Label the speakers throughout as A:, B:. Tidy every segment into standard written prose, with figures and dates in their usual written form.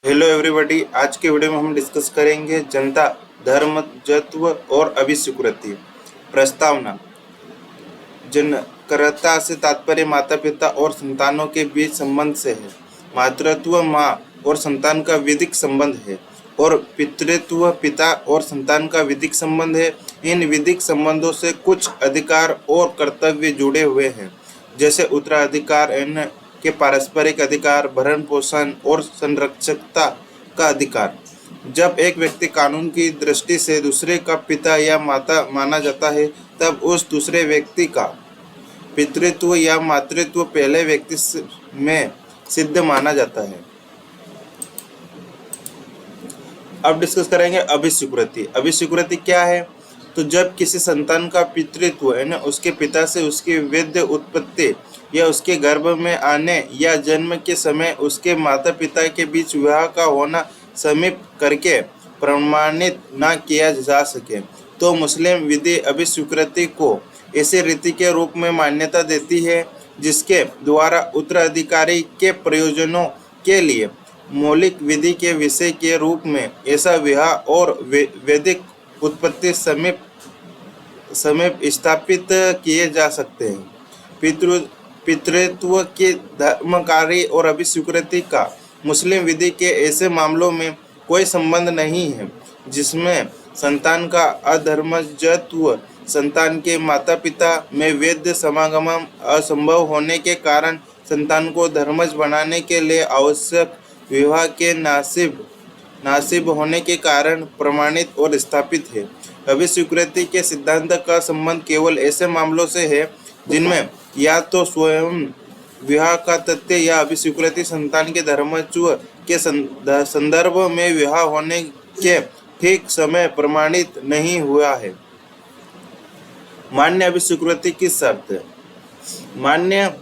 A: Hello everybody. आज के video में हम डिस्कस करेंगे जनता, धर्मजत्व और अभिस्वीकृति। प्रस्तावना। जनकर्ता से तात्पर्य माता पिता और संतानों के बीच संबंध से है। मातृत्व माँ और संतान का वैदिक संबंध है और पितृत्व पिता और संतान का वैदिक संबंध है। इन वैदिक संबंधों से कुछ अधिकार और कर्तव्य जुड़े हुए हैं, जैसे उत्तराधिकार के पारस्परिक अधिकार, भरण पोषण और संरक्षकता का अधिकार। जब एक व्यक्ति कानून की दृष्टि से दूसरे का पिता या माता माना जाता है, तब उस दूसरे व्यक्ति का पितृत्व या मातृत्व पहले व्यक्ति में सिद्ध माना जाता है। अब डिस्कस करेंगे अभिस्वीकृति। अभिस्वीकृति क्या है? तो जब किसी संतान का पितृत्व यानी उसके पिता से उसकी वैध उत्पत्ति या उसके गर्भ में आने या जन्म के समय उसके माता पिता के बीच विवाह का होना समीप करके प्रमाणित न किया जा सके, तो मुस्लिम विधि अभिस्वीकृति को ऐसी रीति के रूप में मान्यता देती है जिसके द्वारा उत्तराधिकारी के प्रयोजनों के लिए मौलिक विधि के विषय के रूप में ऐसा विवाह और वैदिक उत्पत्ति समीप स्थापित किए जा सकते हैं। पितृत्व की धर्मकारी और अभिस्वीकृति का मुस्लिम विधि के ऐसे मामलों में कोई संबंध नहीं है जिसमें संतान का अधर्मजत्व संतान के माता पिता में वैध समागम असंभव होने के कारण संतान को धर्मज बनाने के लिए आवश्यक विवाह के नासिब होने के कारण प्रमाणित और स्थापित है। अभिस्वीकृति के सिद्धांत का संबंध केवल ऐसे मामलों से है जिनमें या तो स्वयं विवाह का तथ्य या अभिस्वीकृति संतान के धर्मत्व के संदर्भ में विवाह होने के ठीक समय प्रमाणित नहीं हुआ है। मान्य अभिस्वीकृति की शर्त। मान्य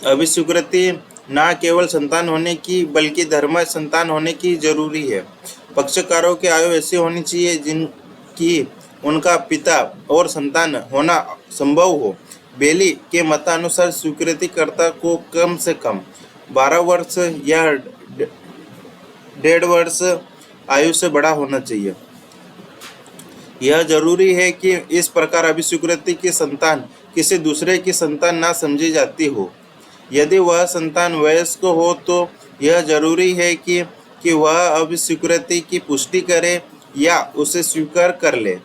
A: अभिस्वीकृति न केवल संतान होने की बल्कि धर्मज संतान होने की जरूरी है। पक्षकारों की आयु ऐसी होनी चाहिए जिनकी उनका पिता और संतान होना संभव हो। बेली के मतानुसार स्वीकृतिकर्ता को कम से कम 12 वर्ष या 1.5 वर्ष आयु से बड़ा होना चाहिए। यह जरूरी है कि इस प्रकार अभिस्वीकृति की संतान किसी दूसरे की संतान ना समझी जाती हो। यदि वह संतान वयस्क हो तो यह जरूरी है कि वह अभिस्वीकृति की पुष्टि करे या उसे स्वीकार कर ले।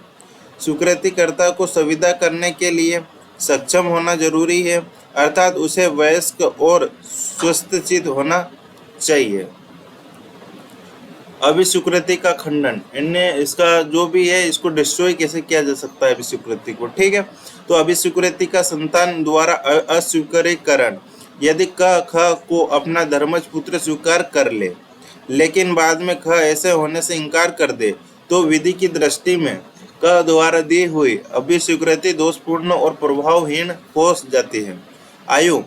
A: स्वीकृतिकर्ता को संविदा करने के लिए सक्षम होना जरूरी है, अर्थात उसे वयस्क और स्वस्थचित्त होना चाहिए। अभिस्वीकृति का खंडन, इन्हें इसका जो भी है इसको डिस्ट्रॉय कैसे किया जा सकता है अभिस्वीकृति को, ठीक है। तो अभिस्वीकृति का संतान द्वारा अस्वीकारीकरण। यदि क ख को अपना धर्मज पुत्र स्वीकार कर ले लेकिन बाद में ख ऐसे होने से इनकार कर दे, तो विधि की दृष्टि में क द्वारा दी हुई अभिस्वीकृति दोषपूर्ण और प्रभावहीन हो जाती है। आयु।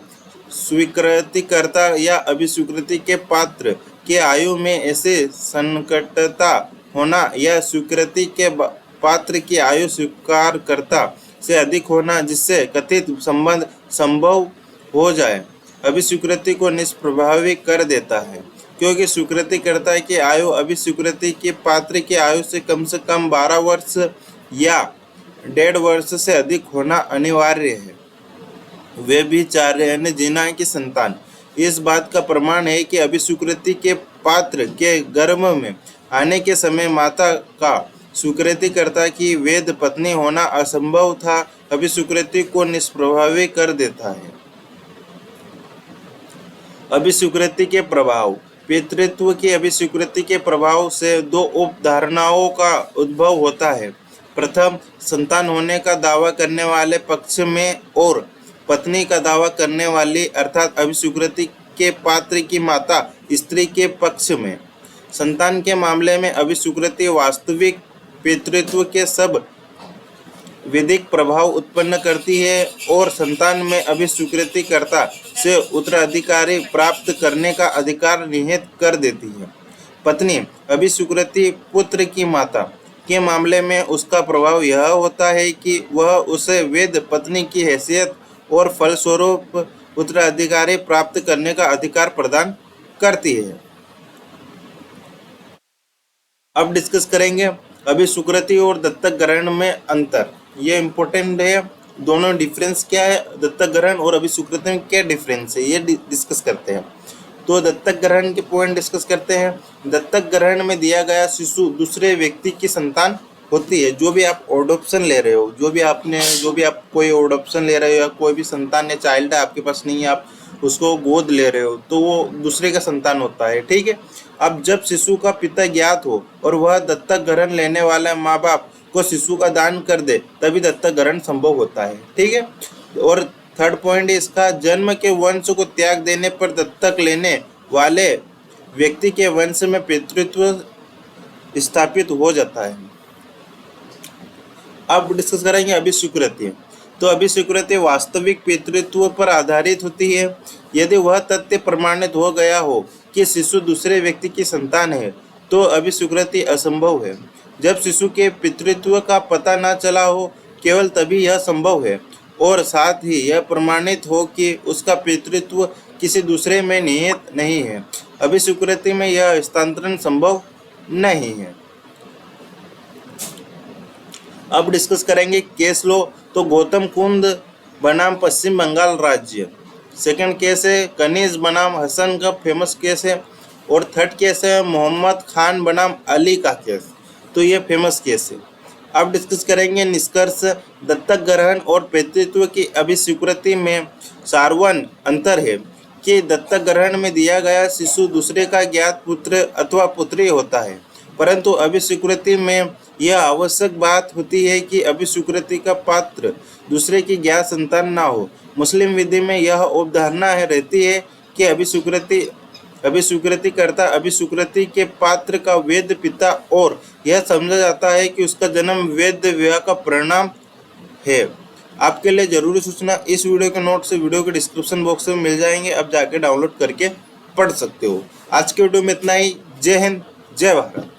A: स्वीकृतिकर्ता या अभिस्वीकृति के पात्र के आयु में ऐसे संकटता होना या स्वीकृति के पात्र की आयु स्वीकारकर्ता से अधिक होना जिससे कथित संबंध संभव हो जाए, अभिस्वीकृति को निष्प्रभावी कर देता है, क्योंकि स्वीकृतिकर्ता की आयु अभिस्वीकृति के पात्र की आयु से कम 12 वर्ष या 1.5 वर्ष से अधिक होना अनिवार्य है। व्यभिचार्य यानी जिना की संतान। इस बात का प्रमाण है कि अभिस्वीकृति के पात्र के गर्भ में आने के समय माता का स्वीकृतिकर्ता की वैध पत्नी होना असंभव था, अभिस्वीकृति को निष्प्रभावी कर देता है। अभिस्वीकृति के प्रभाव। पितृत्व की अभिस्वीकृति के प्रभाव से दो उपधारणाओं का उद्भव होता है। प्रथम, संतान होने का दावा करने वाले पक्ष में और पत्नी का दावा करने वाली अर्थात अभिस्वीकृति के पात्र की माता स्त्री के पक्ष में। संतान के मामले में अभिस्वीकृति वास्तविक पितृत्व के सब वैदिक प्रभाव उत्पन्न करती है और संतान में अभिस्वीकृतिकर्ता से उत्तराधिकारी प्राप्त करने का अधिकार निहित कर देती है। पत्नी अभिस्वीकृति पुत्र की माता के मामले में उसका प्रभाव यह होता है कि वह उसे वैध पत्नी की हैसियत और फलस्वरूप उत्तराधिकारी प्राप्त करने का अधिकार प्रदान करती है। अब डिस्कस करेंगे अभिस्वीकृति और दत्तक ग्रहण में अंतर। ये इम्पोर्टेंट है, दोनों डिफरेंस क्या है, दत्तक ग्रहण और अभिस्वीकृति में क्या डिफरेंस है, ये डिस्कस करते हैं। तो दत्तक ग्रहण के पॉइंट डिस्कस करते हैं। दत्तक ग्रहण में दिया गया शिशु दूसरे व्यक्ति की संतान होती है। जो भी आप एडॉप्शन ले रहे हो, जो भी आप कोई एडॉप्शन ले रहे हो या कोई भी संतान या चाइल्ड है आपके पास नहीं है, आप उसको गोद ले रहे हो, तो वो दूसरे का संतान होता है, ठीक है। अब जब शिशु का पिता ज्ञात हो और वह दत्तक ग्रहण लेने वाले माँ बाप को शिशु का दान कर दे, तभी दत्तक ग्रहण संभव होता है, ठीक है। और थर्ड पॉइंट है इसका, जन्म के वंश को त्याग देने पर दत्तक लेने वाले व्यक्ति के वंश में पितृत्व स्थापित हो जाता है। अब डिस्कस करेंगे अभिस्वीकृति। तो अभिस्वीकृति वास्तविक पितृत्व पर आधारित होती है। यदि वह तथ्य प्रमाणित हो गया हो कि शिशु दूसरे व्यक्ति की संतान है, तो अभिस्वीकृति असंभव है। जब शिशु के पितृत्व का पता न चला हो, केवल तभी यह संभव है, और साथ ही यह प्रमाणित हो कि उसका पितृत्व किसी दूसरे में निहित नहीं है। अभिस्वीकृति में यह हस्तांतरण संभव नहीं है। अब डिस्कस करेंगे केस लो। तो गौतम कुंद बनाम पश्चिम बंगाल राज्य, सेकंड केस है कनीज बनाम हसन का फेमस केस है, और थर्ड केस है मोहम्मद खान बनाम अली का केस। तो ये फेमस केस है। अब डिस्कस करेंगे निष्कर्ष। दत्तक ग्रहण और पितृत्व की अभिस्वीकृति में सारवन अंतर है कि दत्तक ग्रहण में दिया गया शिशु दूसरे का ज्ञात पुत्र अथवा पुत्री होता है, परंतु अभिस्वीकृति में यह आवश्यक बात होती है कि अभिस्वीकृति का पात्र दूसरे की ज्ञात संतान ना हो। मुस्लिम विधि में यह अवधारणा रहती है कि अभिस्वीकृतिकर्ता अभिस्वीकृति के पात्र का वैध पिता, और यह समझा जाता है कि उसका जन्म वैध विवाह का परिणाम है। आपके लिए जरूरी सूचना, इस वीडियो के नोट्स वीडियो के डिस्क्रिप्शन बॉक्स में मिल जाएंगे, आप जाके डाउनलोड करके पढ़ सकते हो। आज के वीडियो में इतना ही। जय हिंद, जय भारत।